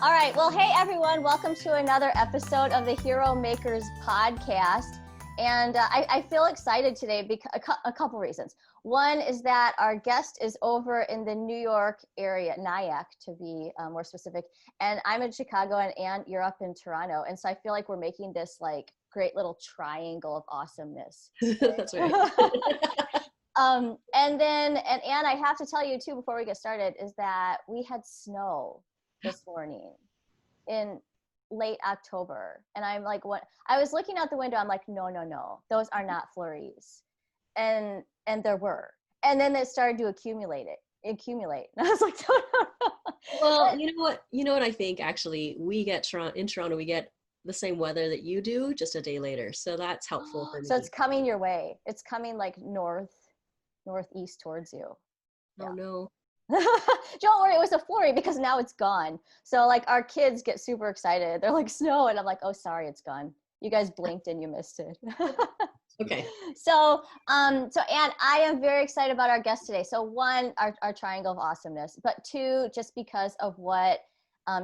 All right. Well, hey, everyone. Welcome to another episode of the Heromakers Podcast. And I feel excited today because a couple reasons. One is that our guest is over in the New York area, Nyack to be more specific. And I'm in Chicago, and Ann, you're up in Toronto. And so I feel like we're making this like great little triangle of awesomeness. That's right. And Ann, I have to tell you too, before we get started, is that we had snow this morning in late October. And I'm like, what? I was looking out the window. I'm like, no, those are not flurries. And there were. And then it started to accumulate. And I was like, no. Well, you know what I think actually we get in Toronto, we get the same weather that you do just a day later. So that's helpful for me. So it's coming your way. It's coming like northeast towards you. Oh no. Don't worry, it was a flurry because now it's gone. So like our kids get super excited. They're like, snow, and I'm like, oh, sorry, it's gone. You guys blinked and you missed it. Okay. So Ann, I am very excited about our guest today. So one, our triangle of awesomeness, but two, just because of what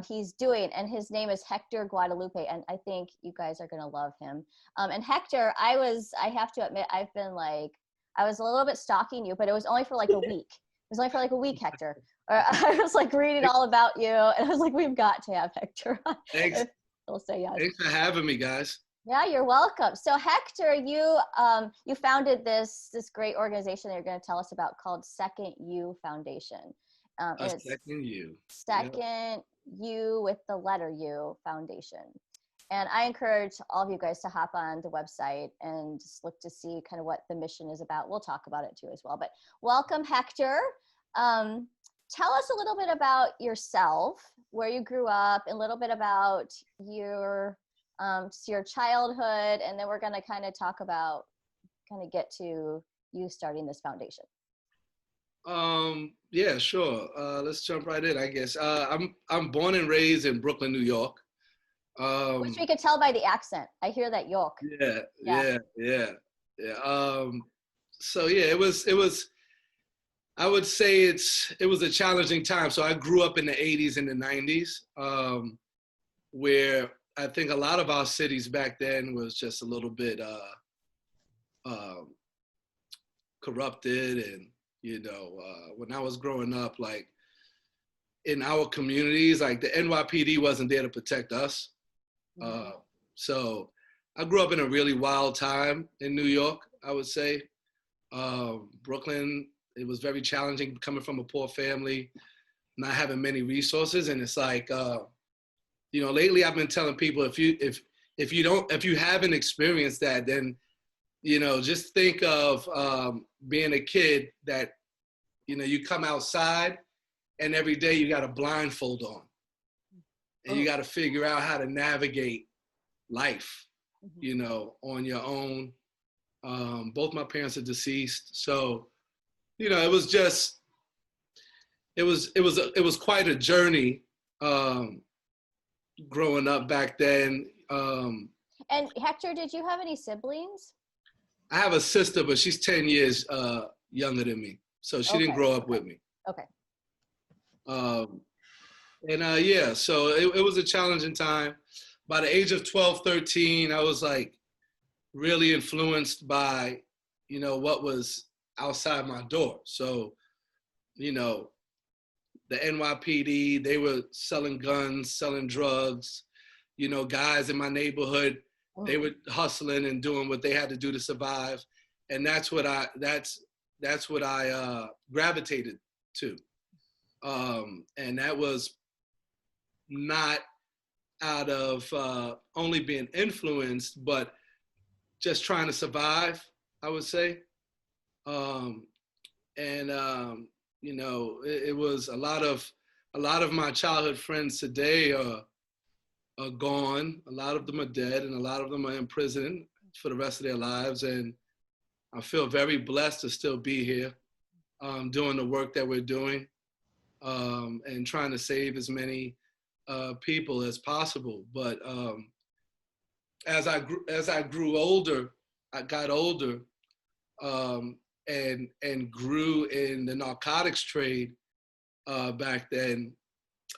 he's doing, and his name is Hector Guadalupe, and I think you guys are gonna love him. And Hector, I have to admit, I was a little bit stalking you, but it was only for like a week. It was only for like a week, Hector. I was like reading all about you, and I was like, we've got to have Hector on. Thanks. He'll say yes. Thanks for having me, guys. Yeah, you're welcome. So Hector, you founded this great organization that you're going to tell us about called Second You Foundation. Second You. Second You with the letter U Foundation. And I encourage all of you guys to hop on the website and just look to see kind of what the mission is about. We'll talk about it too as well. But welcome, Hector. Tell us a little bit about yourself, where you grew up, a little bit about your childhood, and then we're going to kind of get to you starting this foundation. Yeah, sure. Let's jump right in, I guess. I'm born and raised in Brooklyn, New York. Which we could tell by the accent. I hear that York. Yeah. So yeah, it was. I would say it was a challenging time. So I grew up in the 80s and the 90s, where I think a lot of our cities back then was just a little bit corrupted, and when I was growing up, like in our communities, like the NYPD wasn't there to protect us. So I grew up in a really wild time in New York, I would say. Brooklyn, it was very challenging coming from a poor family, not having many resources. And it's like, lately I've been telling people, if you haven't experienced that, then, just think of being a kid that, you come outside and every day you got a blindfold on. And you got to figure out how to navigate life, on your own. Both my parents are deceased, so it was quite a journey growing up back then. And Hector, did you have any siblings? I have a sister, but she's 10 years younger than me, so she didn't grow up with me. Okay. So it was a challenging time. By the age of 12, 13, I was like really influenced by, what was outside my door. So, the NYPD, they were selling guns, selling drugs, guys in my neighborhood, they were hustling and doing what they had to do to survive. And that's what I gravitated to. And that was not out of only being influenced, but just trying to survive, I would say. It was a lot of my childhood friends today are gone. A lot of them are dead, and a lot of them are in prison for the rest of their lives. And I feel very blessed to still be here, doing the work that we're doing, and trying to save as many people as possible. But as I grew older, I got older, and grew in the narcotics trade back then.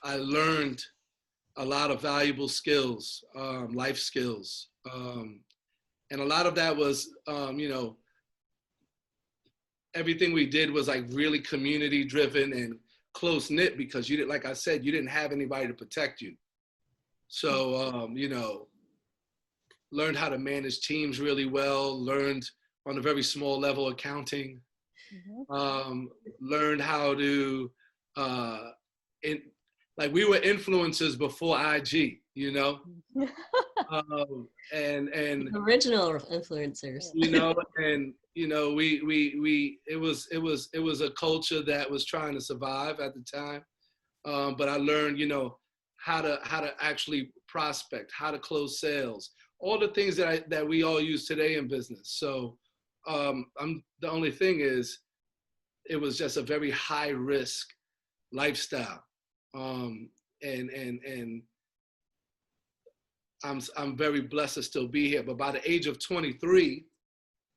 I learned a lot of valuable skills, life skills. And a lot of that was, you know, everything we did was like really community driven and close knit, because you didn't, like I said, you didn't have anybody to protect you. So, you know, learned how to manage teams really well, learned on a very small level accounting, learned how to, like we were influencers before IG, you know? And original influencers, you know, and you know, it was a culture that was trying to survive at the time. But I learned, you know, how to actually prospect, how to close sales, all the things that we all use today in business. So the only thing is, it was just a very high risk lifestyle. And I'm very blessed to still be here. But by the age of 23,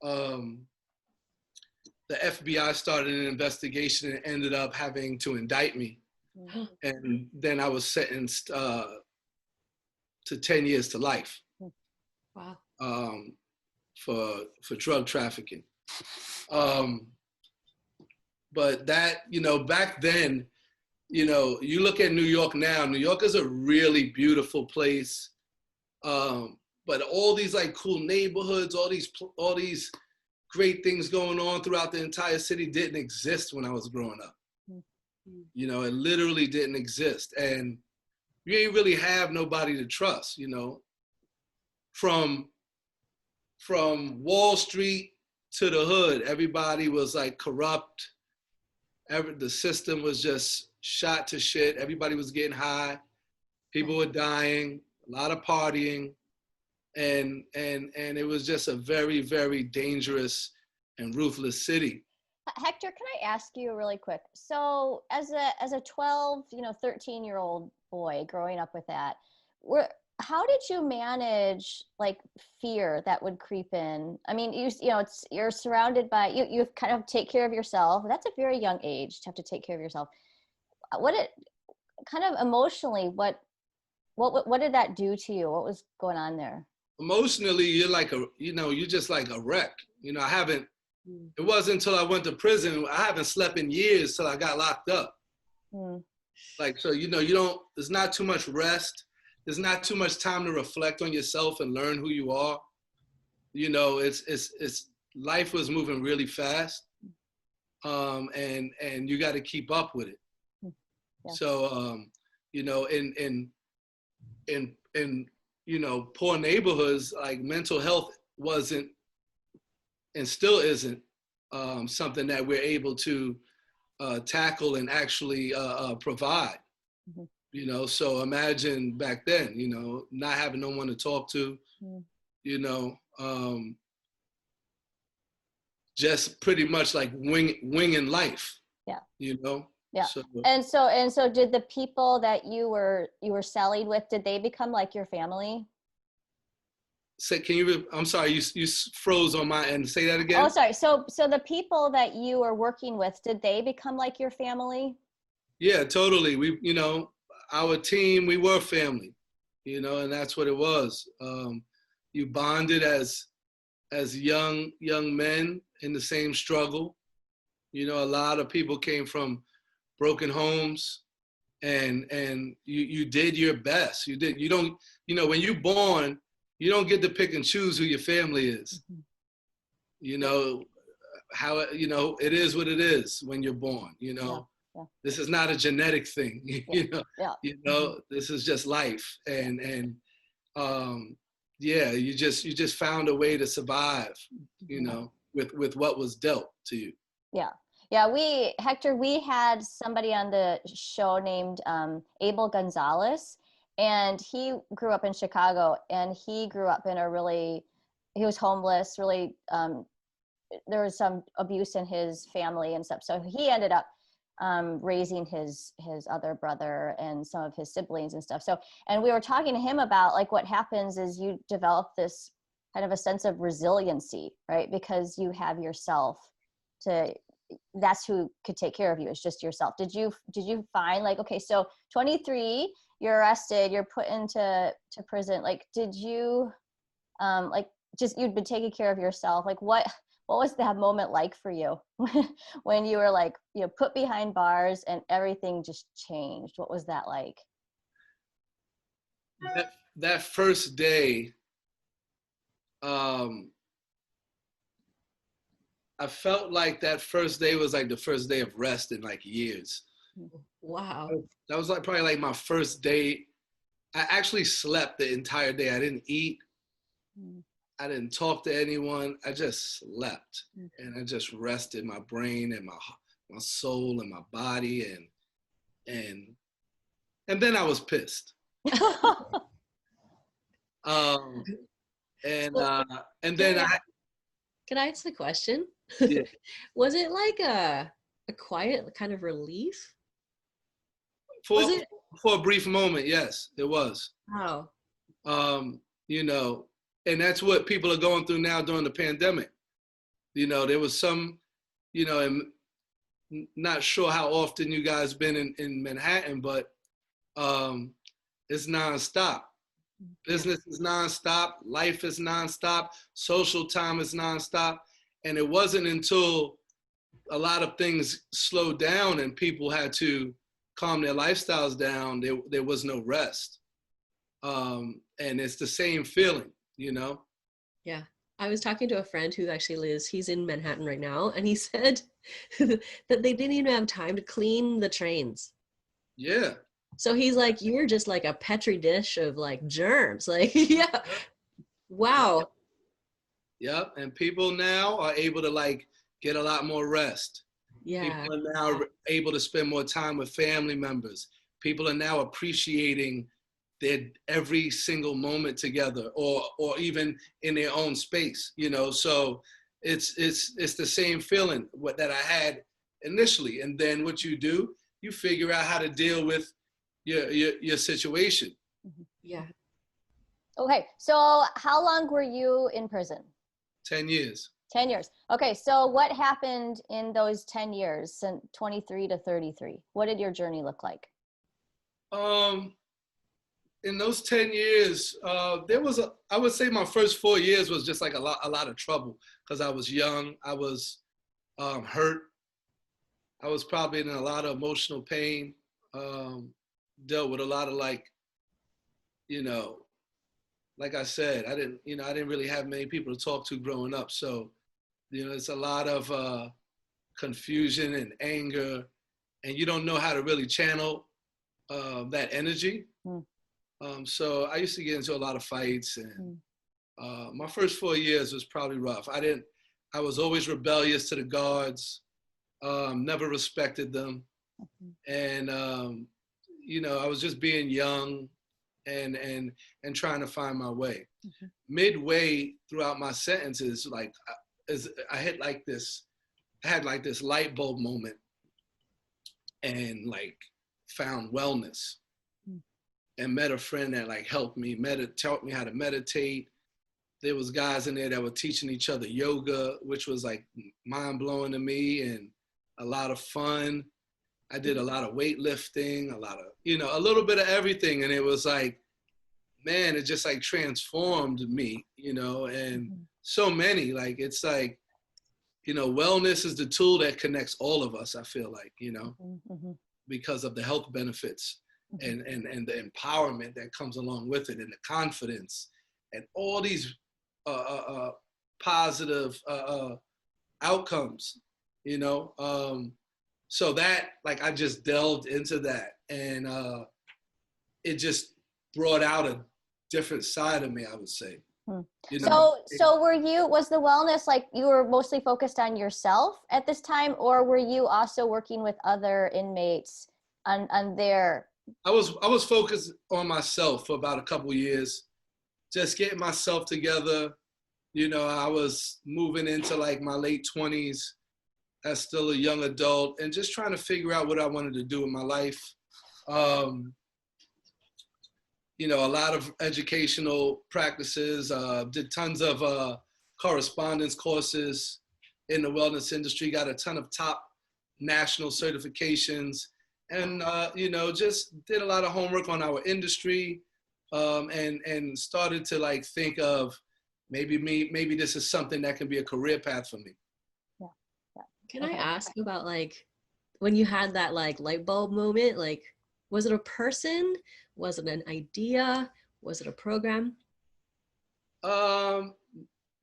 the FBI started an investigation and ended up having to indict me. And then I was sentenced to 10 years to life. Wow. For drug trafficking. But that, you know, back then, you know, you look at New York now, New York is a really beautiful place. But all these like cool neighborhoods, all these great things going on throughout the entire city didn't exist when I was growing up. You know, it literally didn't exist. And you ain't really have nobody to trust, you know. From Wall Street to the hood, everybody was like corrupt. The system was just shot to shit. Everybody was getting high. People were dying, a lot of partying. And it was just a very, very dangerous and ruthless city. Hector, can I ask you really quick? So as a 12, 13-year-old boy growing up with that, how did you manage like fear that would creep in? I mean, you're surrounded by, you kind of take care of yourself. That's a very young age to have to take care of yourself. Kind of emotionally, what did that do to you? What was going on there? Emotionally, you're just like a wreck. You know, it wasn't until I went to prison, I haven't slept in years till I got locked up. Like, so, you know, there's not too much rest. There's not too much time to reflect on yourself and learn who you are. You know, it's life was moving really fast. And you got to keep up with it. Yeah. So, you know, in you know, poor neighborhoods, like mental health wasn't and still isn't something that we're able to tackle and actually provide. You know, so imagine back then, you know, not having no one to talk to, you know, just pretty much like winging life. Yeah. You know. Yeah. And so did the people that you were selling with, did they become like your family? I'm sorry, you froze on my end. Say that again. Oh, sorry. So the people that you were working with, did they become like your family? Yeah, totally. You know, our team, we were family, you know, and that's what it was. You bonded as young men in the same struggle. You know, a lot of people came from broken homes, and you did your best. You don't, you know, when you're born, you don't get to pick and choose who your family is. You know, you know, it is what it is when you're born, you know. Yeah. This is not a genetic thing, you know, this is just life. And yeah, you just found a way to survive, you know, with what was dealt to you. Yeah. Hector, we had somebody on the show named Abel Gonzalez, and he grew up in Chicago, and he grew up in he was homeless, really, there was some abuse in his family and stuff. So he ended up raising his other brother and some of his siblings and stuff. So, and we were talking to him about like what happens is you develop this kind of a sense of resiliency, right? Because you have yourself that's who could take care of you. It's just yourself. Did you find like, okay, so 23, you're arrested, you're put into prison. Like, did you, like, just, you'd been taking care of yourself. Like, what was that moment like for you when you were like, you know, put behind bars and everything just changed? What was that like? That first day, I felt like that first day was like the first day of rest in like years. Wow. That was like probably like my first day. I actually slept the entire day. I didn't eat. I didn't talk to anyone. I just slept, and I just rested my brain and my soul and my body, and then I was pissed. And then Can I ask a question? Yeah. Was it like a quiet kind of relief? For a brief moment, yes, it was. Wow. You know, and that's what people are going through now during the pandemic. You know, there was some, you know, and not sure how often you guys been in Manhattan, but it's nonstop. Business is nonstop. Life is nonstop. Social time is nonstop. And it wasn't until a lot of things slowed down and people had to calm their lifestyles down, there was no rest. And it's the same feeling, you know? Yeah. I was talking to a friend who actually he's in Manhattan right now, and he said that they didn't even have time to clean the trains. Yeah. So he's like, you're just like a Petri dish of like germs. Like, yeah. Wow. Yep. And people now are able to like get a lot more rest. Yeah. People are now able to spend more time with family members. People are now appreciating their every single moment together, or even in their own space, you know. So it's the same feeling that I had initially. And then what you do, you figure out how to deal with your situation. Yeah. Okay, so how long were you in prison? 10 years. 10 years. Okay, so what happened in those 10 years, since 23 to 33? What did your journey look like? In those 10 years, there was I would say my first 4 years was just like a lot of trouble, because I was young, I was hurt, I was probably in a lot of emotional pain, dealt with a lot of like, you know, like I said, I didn't really have many people to talk to growing up. So, you know, it's a lot of confusion and anger, and you don't know how to really channel that energy. So I used to get into a lot of fights, and my first 4 years was probably rough. I was always rebellious to the guards, never respected them. And, you know, I was just being young and trying to find my way. Midway throughout my sentences, like I had like this light bulb moment, and like found wellness, and met a friend that like helped me taught me how to meditate. There was guys in there that were teaching each other yoga, which was like mind blowing to me and a lot of fun. I did a lot of weightlifting, a little bit of everything. And it was like, man, it just like transformed me, you know, and so many, like, it's like, you know, wellness is the tool that connects all of us, I feel like, you know, because of the health benefits and the empowerment that comes along with it, and the confidence and all these positive outcomes, you know. So that, like, I just delved into that, and it just brought out a different side of me, I would say. You know? So was the wellness, like, you were mostly focused on yourself at this time, or were you also working with other inmates on their? I was focused on myself for about a couple years, just getting myself together. You know, I was moving into like my late 20s as still a young adult, and just trying to figure out what I wanted to do in my life. You know, a lot of educational practices, did tons of correspondence courses in the wellness industry, got a ton of top national certifications, and you know, just did a lot of homework on our industry, and started to like think of maybe this is something that can be a career path for me. Yeah. Can I ask about like when you had that like light bulb moment? Like, was it a person? Was it an idea? Was it a program?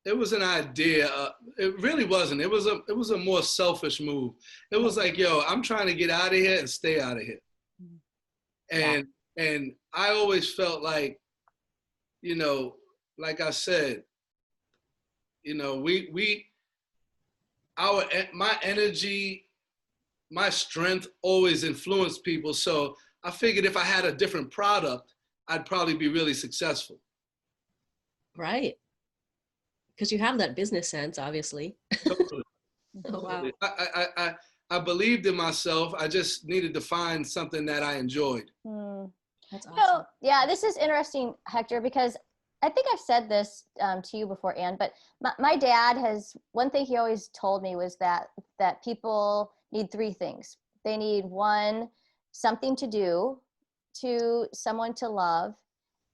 It was an idea. It really wasn't. It was a more selfish move. It was like, yo, I'm trying to get out of here and stay out of here. And I always felt like, you know, like I said, you know, my energy, my strength always influenced people. So I figured if I had a different product, I'd probably be really successful. Right. Because you have that business sense, obviously. Totally. Oh, wow. I believed in myself. I just needed to find something that I enjoyed. That's awesome. So, yeah, this is interesting, Hector, because I think I've said this to you before, Ann, but my dad one thing he always told me was that people need three things. They need one, something to do, two, someone to love,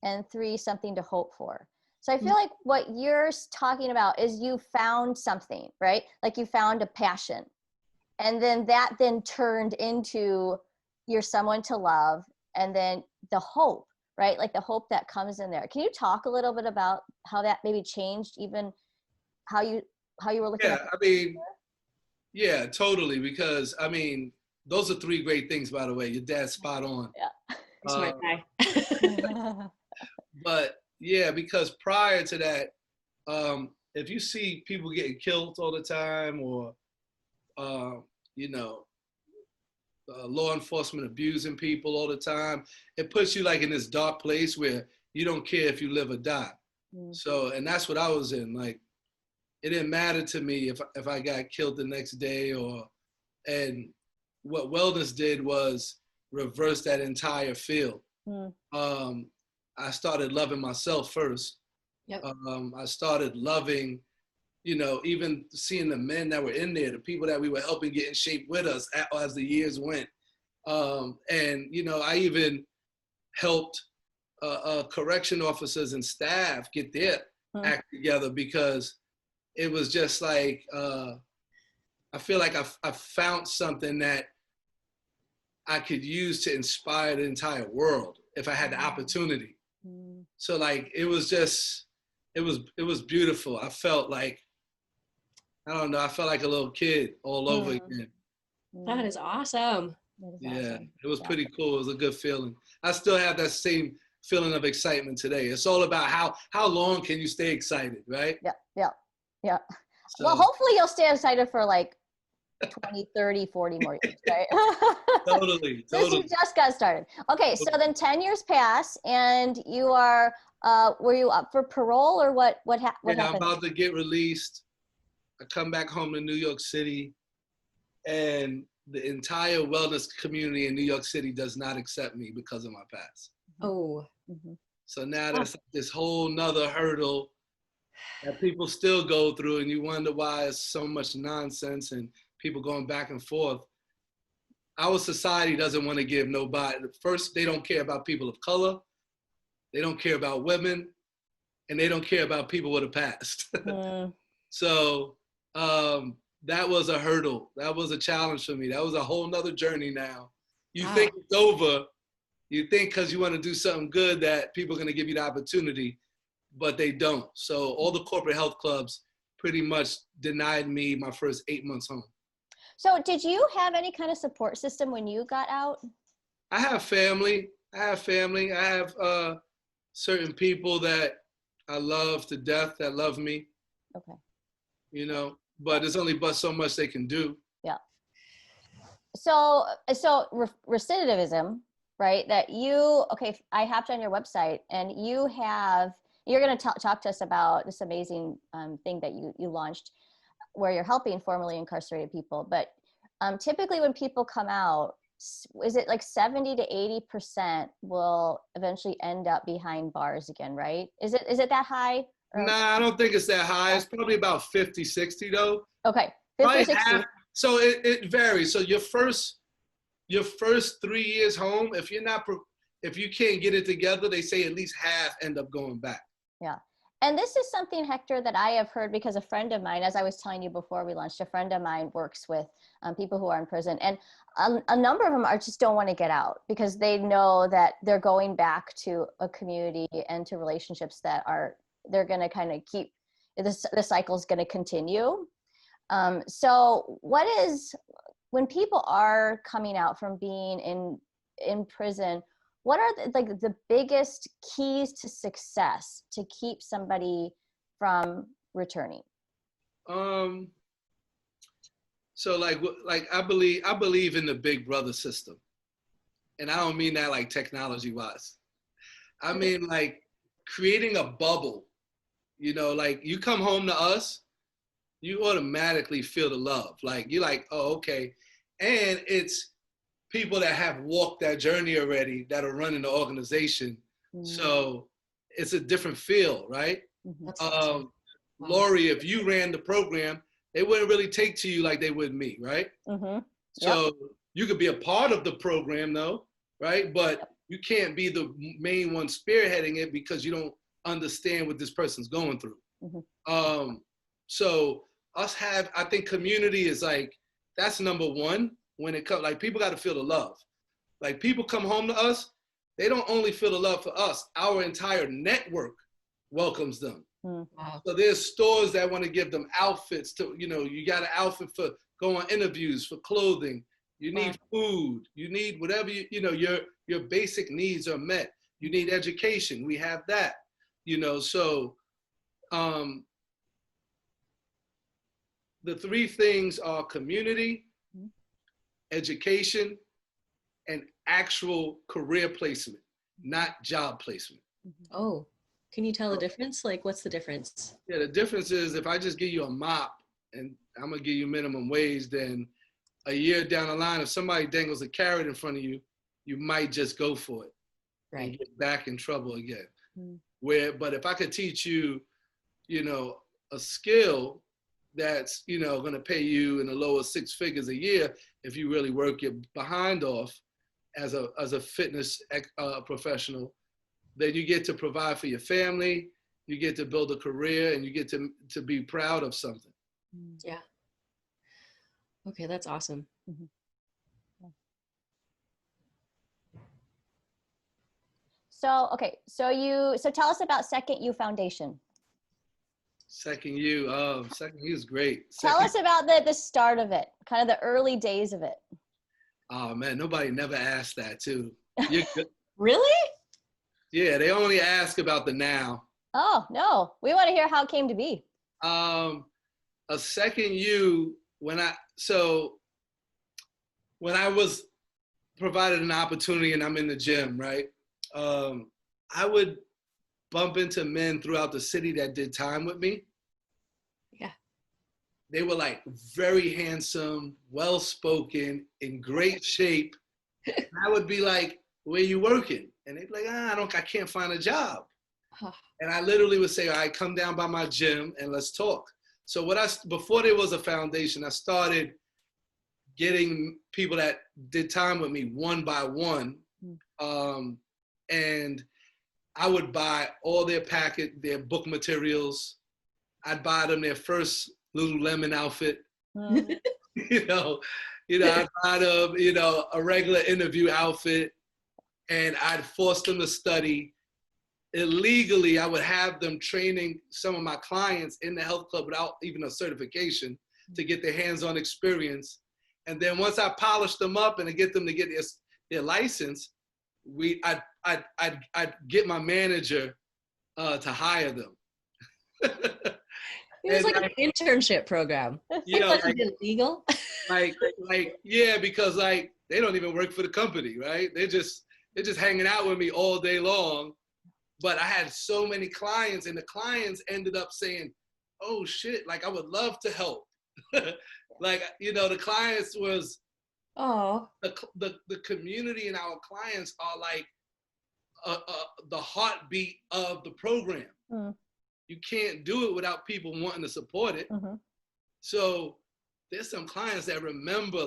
and three, something to hope for. So I feel like what you're talking about is you found something, right? Like you found a passion, and then that then turned into you're someone to love, and then the hope, right? Like the hope that comes in there. Can you talk a little bit about how that maybe changed even how you were looking at I mean, yeah, totally. Because I mean, those are three great things, by the way. Your dad's spot on. Yeah. Smart guy. But yeah, because prior to that, if you see people getting killed all the time, or you know, law enforcement abusing people all the time, it puts you like in this dark place where you don't care if you live or die. So, and that's what I was in. Like, it didn't matter to me if I got killed the next day, and what wellness did was reverse that entire field. I started loving myself first. Yep. I started loving, you know, even seeing the men that were in there, the people that we were helping get in shape with us as the years went. And, you know, I even helped correction officers and staff get their act together, because it was just like, I feel like I found something that I could use to inspire the entire world if I had the opportunity. So like, it was beautiful. I felt like, I don't know, I felt like a little kid all over again. That is awesome. Yeah, it was pretty cool. It was a good feeling. I still have that same feeling of excitement today. It's all about how long can you stay excited, right? Yeah. So, well, hopefully you'll stay excited for like 20, 30, 40 more years, right? Totally. You just got started. Okay, so then 10 years pass, and you are, were you up for parole, or what happened? I'm about to get released. I come back home to New York City, and the entire wellness community in New York City does not accept me because of my past. Oh. So now that's this whole nother hurdle that people still go through, and you wonder why it's so much nonsense and people going back and forth. Our society doesn't want to give nobody. First, they don't care about people of color. They don't care about women, and they don't care about people with a past. So that was a hurdle. That was a challenge for me. That was a whole nother journey now. You think it's over. You think because you want to do something good that people are going to give you the opportunity, but they don't. So all the corporate health clubs pretty much denied me my first 8 months home. So did you have any kind of support system when you got out? I have family. I have certain people that I love to death that love me. Okay. You know, but there's only but so much they can do. Yeah. So recidivism, right? That I hopped on your website, and you're going to talk to us about this amazing thing that you launched, where you're helping formerly incarcerated people. But typically when people come out, is it like 70 to 80% will eventually end up behind bars again, right? Is it that high? Nah, I don't think it's that high. It's probably about 50-60 though. Okay, 50-60. So it varies. So your first your first 3 years home, if you can't get it together, they say at least half end up going back. Yeah. And this is something, Hector, that I have heard because a friend of mine, as I was telling you before we launched, a friend of mine works with people who are in prison. And a number of them just don't want to get out because they know that they're going back to a community and to relationships that they're going to kind of keep, the cycle is going to continue. So when people are coming out from being in prison, what are the biggest keys to success to keep somebody from returning? So I believe in the big brother system. And I don't mean that like technology wise. I mean like creating a bubble, like you come home to us, you automatically feel the love. Like you're like, oh, okay. And it's people that have walked that journey already that are running the organization. Mm-hmm. So it's a different feel, right? Mm-hmm. Laurie, if you ran the program, they wouldn't really take to you like they would me, right? Mm-hmm. So you could be a part of the program though, right? But you can't be the main one spearheading it because you don't understand what this person's going through. Mm-hmm. So I think community is like, that's number one. When it comes, like people got to feel the love. Like people come home to us, they don't only feel the love for us, our entire network welcomes them. Wow. So there's stores that want to give them outfits to, you got an outfit for go on interviews, for clothing, you need food, you need whatever, your basic needs are met. You need education, we have that, so the three things are community, education, and actual career placement, not job placement. Oh, can you tell the difference? Like, what's the difference? Yeah, the difference is if I just give you a mop and I'm gonna give you minimum wage, then a year down the line, if somebody dangles a carrot in front of you, you might just go for it, right, and get back in trouble again. But if I could teach you, a skill that's, going to pay you in the lower six figures a year if you really work your behind off as a fitness professional, then you get to provide for your family, you get to build a career, and you get to be proud of something. Yeah. Okay, that's awesome. Mm-hmm. So tell us about Second You Foundation. Second You is great. Tell us about the start of it, kind of the early days of it. Oh man, nobody never asked that too. Really? Yeah, they only ask about the now. Oh no, we want to hear how it came to be. A Second You, when I was provided an opportunity and I'm in the gym, right? I would bump into men throughout the city that did time with me. Yeah. They were like very handsome, well-spoken, in great shape. And I would be like, where you working? And they'd be like, I can't find a job. And I literally would say, all right, come down by my gym and let's talk. So before there was a foundation, I started getting people that did time with me one by one. And I would buy all their book materials. I'd buy them their first Lululemon outfit. I'd buy them, a regular interview outfit, and I'd force them to study. Illegally, I would have them training some of my clients in the health club without even a certification to get their hands-on experience. And then once I polished them up and I get them to get their license, I'd get my manager to hire them. It was like an internship program. Illegal. Yeah, because they don't even work for the company, right? They're just hanging out with me all day long. But I had so many clients, and the clients ended up saying, "Oh shit! I would love to help." The clients was. Oh. The community and our clients are like the heartbeat of the program. You can't do it without people wanting to support it. So there's some clients that remember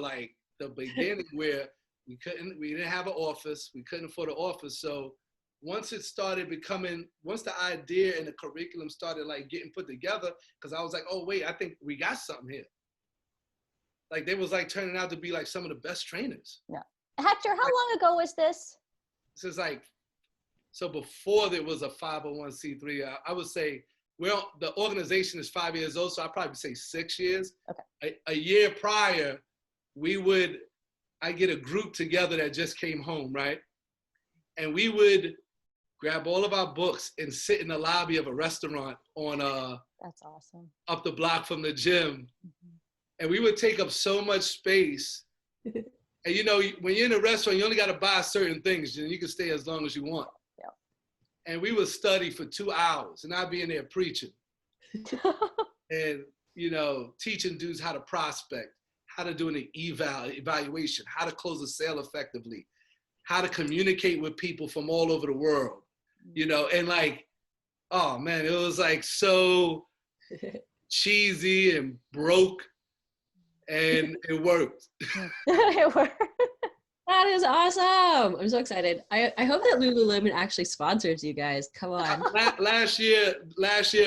the beginning where We didn't have an office. We couldn't afford an office. So once it started once the idea and the curriculum started like getting put together, because I was like, oh wait, I think we got something here. Like they was like turning out to be like some of the best trainers. Yeah. Hector, how long ago was this? This is like, so before there was a 501c3, I would say, well, the organization is 5 years old, so I'd probably say 6 years. Okay. A year prior, I get a group together that just came home, right? And we would grab all of our books and sit in the lobby of a restaurant on That's awesome. up the block from the gym. Mm-hmm. And we would take up so much space. And you know, when you're in a restaurant, you only got to buy certain things and you can stay as long as you want. Yeah. And we would study for 2 hours and I'd be in there preaching. And, you know, teaching dudes how to prospect, how to do an evaluation, how to close a sale effectively, how to communicate with people from all over the world, you know, and like, oh man, it was like so cheesy and broke, and it worked. It worked. That is awesome. I'm so excited. I hope that Lululemon actually sponsors you guys. Come on. Last year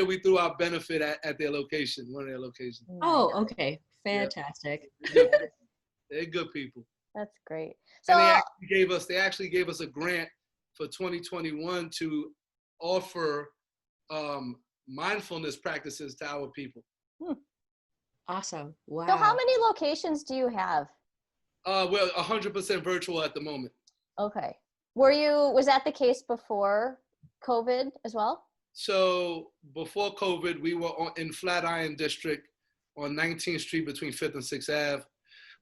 we threw our benefit at their location, one of their locations. Oh, okay. Fantastic. Yeah. They're good people. That's great. So and they actually gave us a grant for 2021 to offer mindfulness practices to our people. Awesome. Wow. So how many locations do you have? We're 100% virtual at the moment. Okay. Was that the case before COVID as well? So before COVID, we were in Flatiron District on 19th Street between 5th and 6th Ave.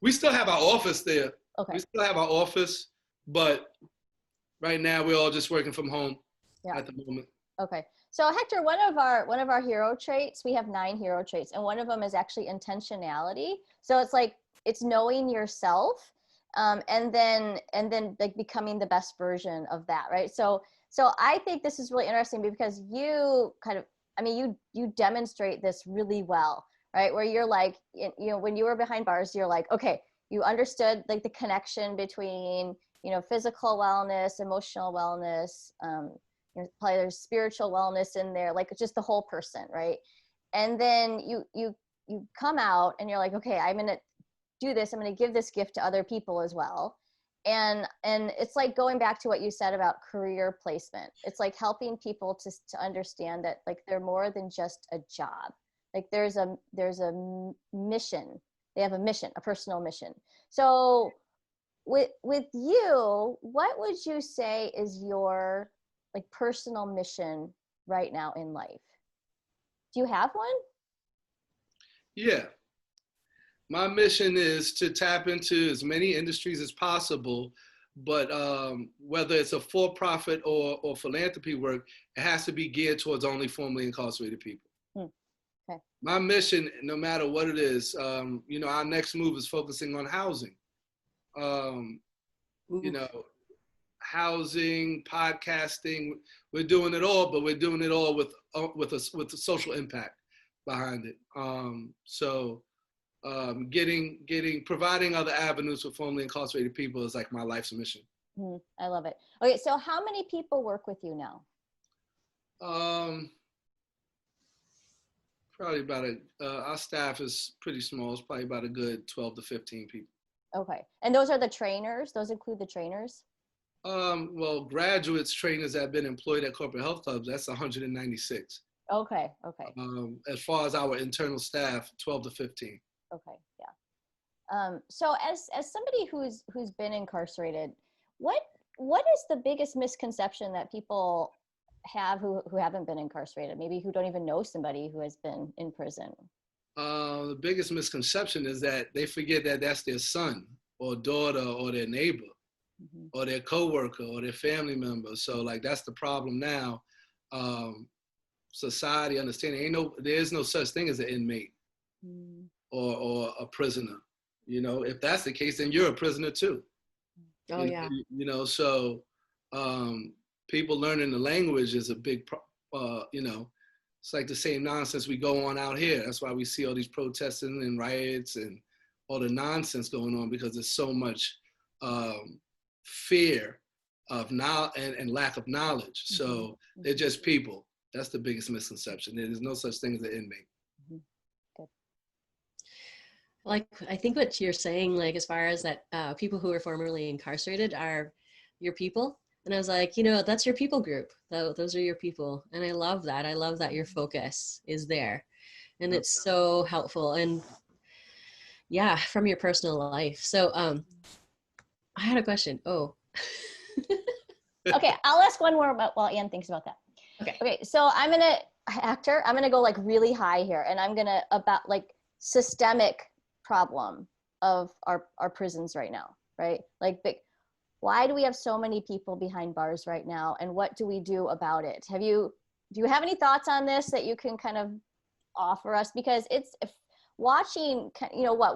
We still have our office there. Okay. We still have our office, but right now we're all just working from home at the moment. Okay. So Hector, one of our hero traits, we have 9 hero traits, and one of them is actually intentionality. So it's like, it's knowing yourself, and then like becoming the best version of that, right? So I think this is really interesting because you you demonstrate this really well, right? Where you're like, you know, when you were behind bars, you're like, okay, you understood like the connection between, you know, physical wellness, emotional wellness, probably there's spiritual wellness in there, like just the whole person, right? And then you come out and you're like, okay, I'm gonna do this, I'm gonna give this gift to other people as well. And it's like going back to what you said about career placement. It's like helping people to understand that like they're more than just a job. Like there's a mission. They have a mission, a personal mission. So with you, what would you say is your like personal mission right now in life? Do you have one? Yeah. My mission is to tap into as many industries as possible, but whether it's a for-profit or philanthropy work, it has to be geared towards only formerly incarcerated people. Okay. My mission, no matter what it is, you know, our next move is focusing on housing. You know, housing, podcasting, we're doing it all, but we're doing it all with a social impact behind it. Providing other avenues for formerly incarcerated people is like my life's mission. I love it. Okay, so how many people work with you now? Probably about our staff is pretty small. It's probably about a good 12 to 15 people. Okay, and those are the trainers? Those include the trainers? Well, graduates, trainers that have been employed at corporate health clubs, that's 196. Okay. As far as our internal staff, 12 to 15. Okay, yeah. So as somebody who's been incarcerated, what is the biggest misconception that people have who haven't been incarcerated, maybe who don't even know somebody who has been in prison? The biggest misconception is that they forget that that's their son or daughter or their neighbor or their coworker or their family member. So like that's the problem now. Society understanding there is no such thing as an inmate or a prisoner. You know, if that's the case, then you're a prisoner too. Oh yeah. You know, so people learning the language is a big, you know, it's like the same nonsense we go on out here. That's why we see all these protesting and riots and all the nonsense going on, because there's so much fear of knowledge and lack of knowledge. So they're just people. That's the biggest misconception. There's no such thing as an inmate. Like, I think what you're saying, like, as far as that people who are formerly incarcerated are your people. And I was like, that's your people group. Those are your people. And I love that. I love that your focus is there. And it's so helpful. And yeah, from your personal life. So I had a question. Oh. Okay, I'll ask one more while Ann thinks about that. Okay, so Hector, I'm gonna go like really high here, and I'm gonna about like systemic problem of our prisons right now, right? Like, why do we have so many people behind bars right now, and what do we do about it? Do you have any thoughts on this that you can kind of offer us? Because it's watching,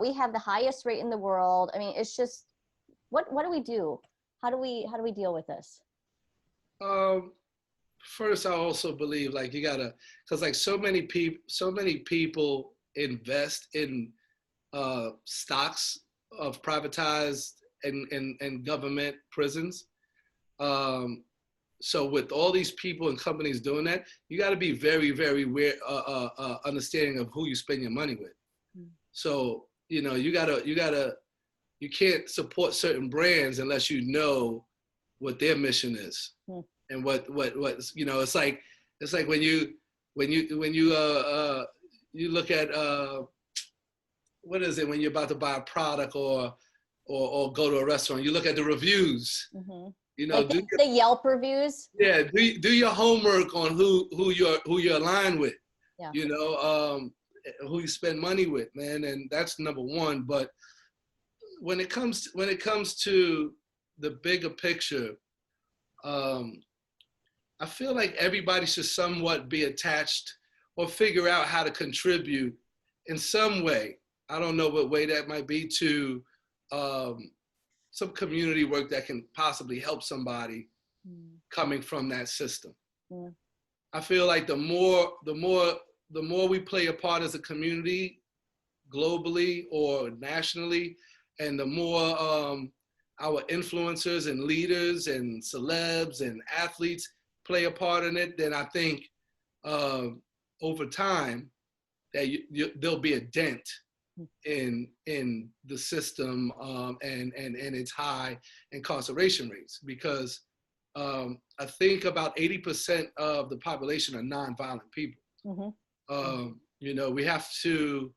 we have the highest rate in the world. I mean, it's just, what do we do? How do we deal with this? First, I also believe like you gotta, because like so many people invest in stocks of privatized and government prisons. So with all these people and companies doing that, you got to be very, very understanding of who you spend your money with. So you can't support certain brands unless you know what their mission is and what it's like when you look at what is it when you're about to buy a product or go to a restaurant, you look at the reviews. Like the Yelp reviews. Yeah, do your homework on who you're aligned with. Yeah. Who you spend money with, man, and that's number one. But when it comes to the bigger picture, I feel like everybody should somewhat be attached or figure out how to contribute in some way. I don't know what way that might be to some community work that can possibly help somebody coming from that system. I feel like the more we play a part as a community globally or nationally, and the more our influencers and leaders and celebs and athletes play a part in it, then I think over time that there'll be a dent in the system and its high incarceration rates, because I think about 80% of the population are nonviolent people. We have to.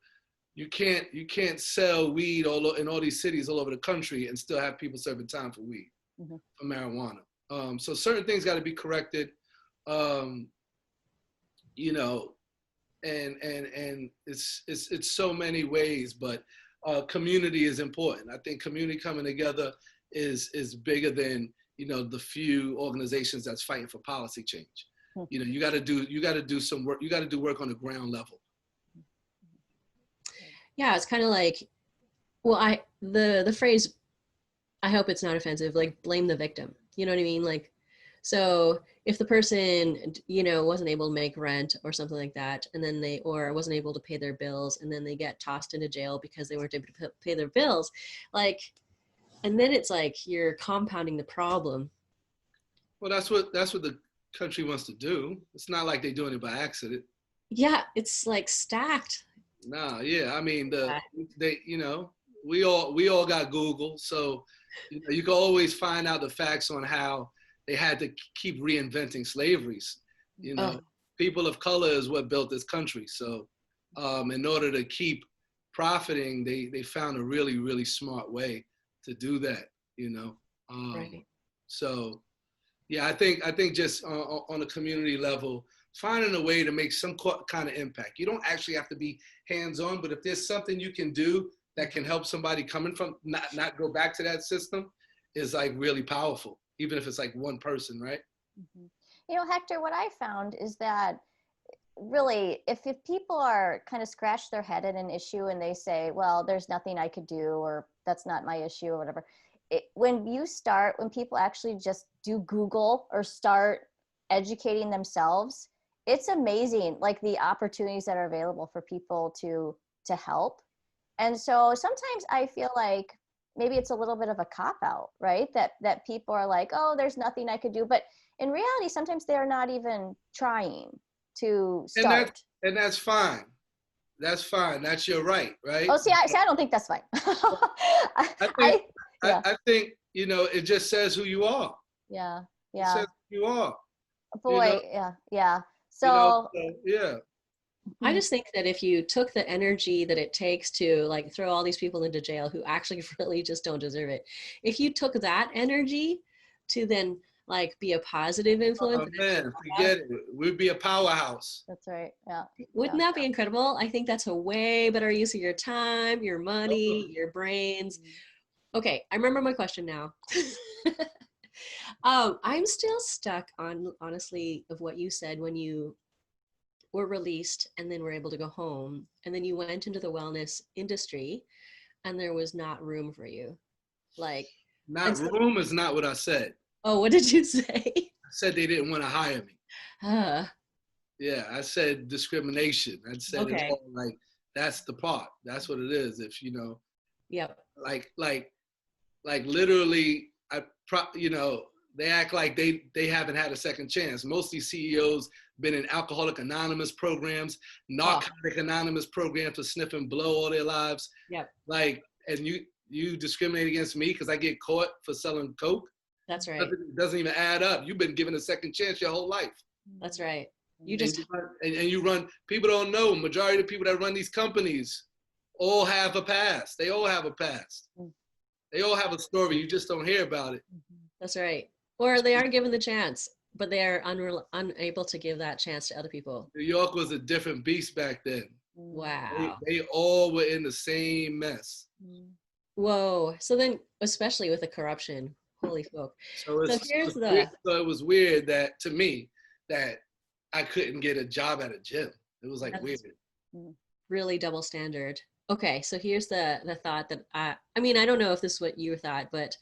You can't sell weed in all these cities all over the country and still have people serving time for weed, for marijuana. So certain things got to be corrected. And it's so many ways, but community is important. I think community coming together is bigger than the few organizations that's fighting for policy change. You got to do some work. You got to do work on the ground level. Yeah, it's kind of like, well, the phrase, I hope it's not offensive, like blame the victim. You know what I mean? Like, so if the person, wasn't able to make rent or something like that, and then or wasn't able to pay their bills, and then they get tossed into jail because they weren't able to pay their bills, like, and then it's like you're compounding the problem. Well, that's what the country wants to do. It's not like they're doing it by accident. Yeah, it's like stacked. No, yeah. I mean, we all got Google, so you can always find out the facts on how they had to keep reinventing slaveries. People of color is what built this country. So, in order to keep profiting, they found a really, really smart way to do that. Right. So, yeah, I think just on a community level, finding a way to make some kind of impact. You don't actually have to be hands-on, but if there's something you can do that can help somebody coming from not go back to that system, is like really powerful, even if it's like one person, right? Hector, what I found is that really, if people are kind of scratch their head at an issue and they say, well, there's nothing I could do, or that's not my issue or whatever. When people actually just do Google or start educating themselves, it's amazing, like the opportunities that are available for people to help. And so sometimes I feel like maybe it's a little bit of a cop out, right? That people are like, oh, there's nothing I could do. But in reality, sometimes they're not even trying to start. And that's fine. That's fine. That's your right, right? Oh, see, I don't think that's fine. I think, you know, it just says who you are. Yeah. It says who you are. Boy, you know? yeah. So, So, yeah. I just think that if you took the energy that it takes to like throw all these people into jail who actually really just don't deserve it, if you took that energy to then like be a positive influence. Oh man, forget it. We'd be a powerhouse. That's right. Yeah. Wouldn't that be incredible? I think that's a way better use of your time, your money, your brains. Okay, I remember my question now. I'm still stuck on, honestly, of what you said when you were released and then were able to go home, and then you went into the wellness industry and there was not room for you. Like, room is not what I said. Oh, what did you say? I said they didn't want to hire me. Yeah, I said discrimination. I said it all, like, that's the part. That's what it is. If, you know, yep. Like literally, you know, they act like they haven't had a second chance. Most of these CEOs been in Alcoholic Anonymous programs, Narcotic Anonymous programs for sniffing blow all their lives. Yep. Like, and you discriminate against me because I get caught for selling coke. That's right. It doesn't even add up. You've been given a second chance your whole life. That's right. And you run. People don't know. Majority of the people that run these companies all have a past. They all have a past. They all have a story. You just don't hear about it. That's right. Or they aren't given the chance, but they are unable to give that chance to other people. New York was a different beast back then. Wow. They all were in the same mess. Whoa. So then, especially with the corruption, holy folk. So it was weird that, to me, that I couldn't get a job at a gym. It was like weird. Really double standard. Okay, so here's the thought that I mean, I don't know if this is what you thought, but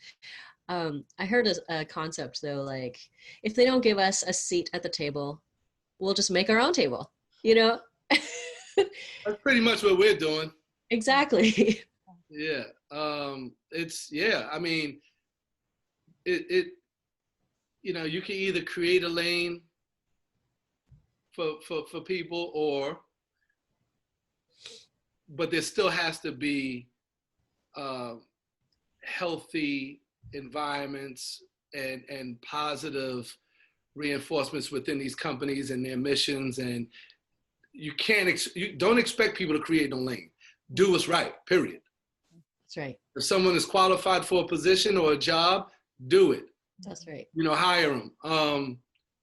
I heard a concept though, like, if they don't give us a seat at the table, we'll just make our own table, you know? That's pretty much what we're doing. Exactly. Yeah. I mean, it you know, you can either create a lane for people, but there still has to be healthy environments and positive reinforcements within these companies and their missions. And you don't expect people to create no lane. Do what's right, period. That's right. If someone is qualified for a position or a job, do it. That's right. You know, hire them.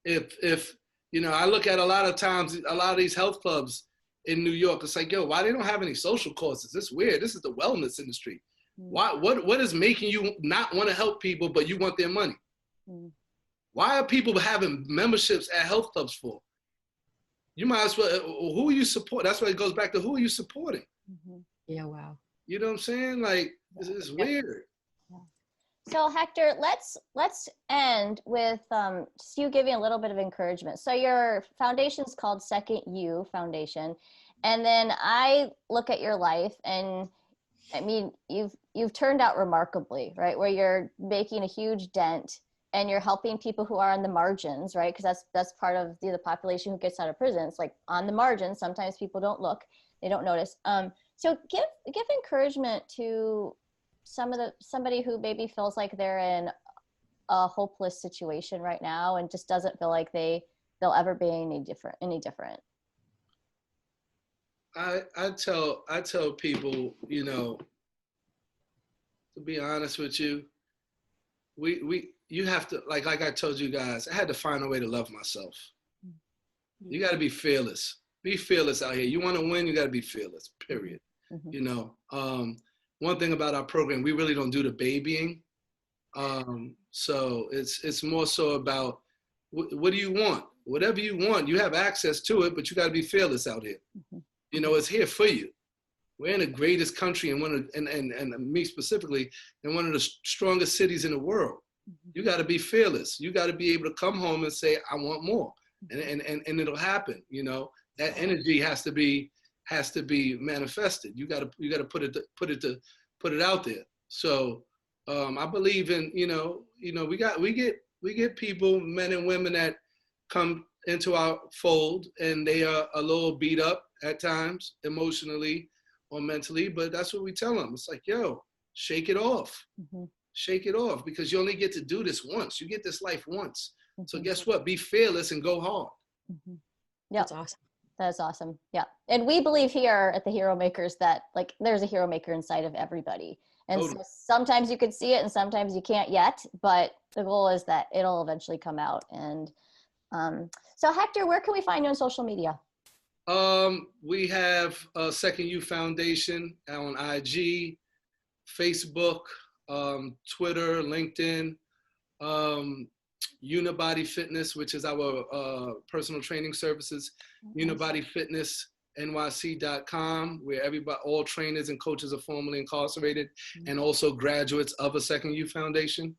If you know, I look at a lot of times, a lot of these health clubs in New York, it's like, yo, why they don't have any social causes? It's weird. This is the wellness industry. Why? What is making you not want to help people, but you want their money? Why are people having memberships at health clubs for? You might as well, who are you support? That's why it goes back to, who are you supporting? Yeah, wow. You know what I'm saying? Like, this is weird. So Hector, let's end with just you giving a little bit of encouragement. So your foundation is called Second You Foundation, and then I look at your life, and I mean, you've turned out remarkably, right? Where you're making a huge dent, and you're helping people who are on the margins, right? Because that's part of the population who gets out of prison. It's like on the margins. Sometimes people don't look, they don't notice. So give encouragement to somebody who maybe feels like they're in a hopeless situation right now and just doesn't feel like they'll ever be any different. I tell people, you know, to be honest with you, you have to, like I told you guys, I had to find a way to love myself. You got to be fearless. Be fearless out here. You want to win, you got to be fearless, period. You know, one thing about our program, we really don't do the babying. So it's more so about what do you want? Whatever you want, you have access to it, but you got to be fearless out here. You know, it's here for you. We're in the greatest country and me specifically, in one of the strongest cities in the world. You got to be fearless. You got to be able to come home and say, I want more, and it'll happen. You know, that energy has to be manifested. You got to put it out there. So I believe in, we get people, men and women that come into our fold and they are a little beat up at times emotionally or mentally, but that's what we tell them. It's like, yo, shake it off. Mm-hmm. Shake it off, because you only get to do this once. You get this life once. Mm-hmm. So guess what? Be fearless and go hard. Mm-hmm. Yeah. That's awesome. That's awesome. Yeah. And we believe here at the Hero Makers that like there's a hero maker inside of everybody. And totally. So sometimes you can see it and sometimes you can't yet, but the goal is that it'll eventually come out. And so Hector, where can we find you on social media? We have Second Youth Foundation on IG, Facebook, Twitter, LinkedIn, Unibody Fitness, which is our personal training services, unibodyfitnessnyc.com, where all trainers and coaches are formerly incarcerated, and also graduates of a Second Youth Foundation.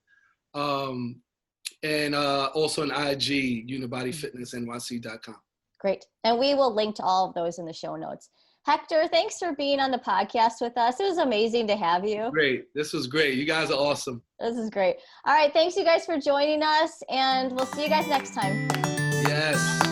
And also an IG, unibodyfitnessnyc.com. Great. And we will link to all of those in the show notes. Hector, thanks for being on the podcast with us. It was amazing to have you. Great. This was great. You guys are awesome. This is great. All right. Thanks you guys for joining us, and we'll see you guys next time. Yes.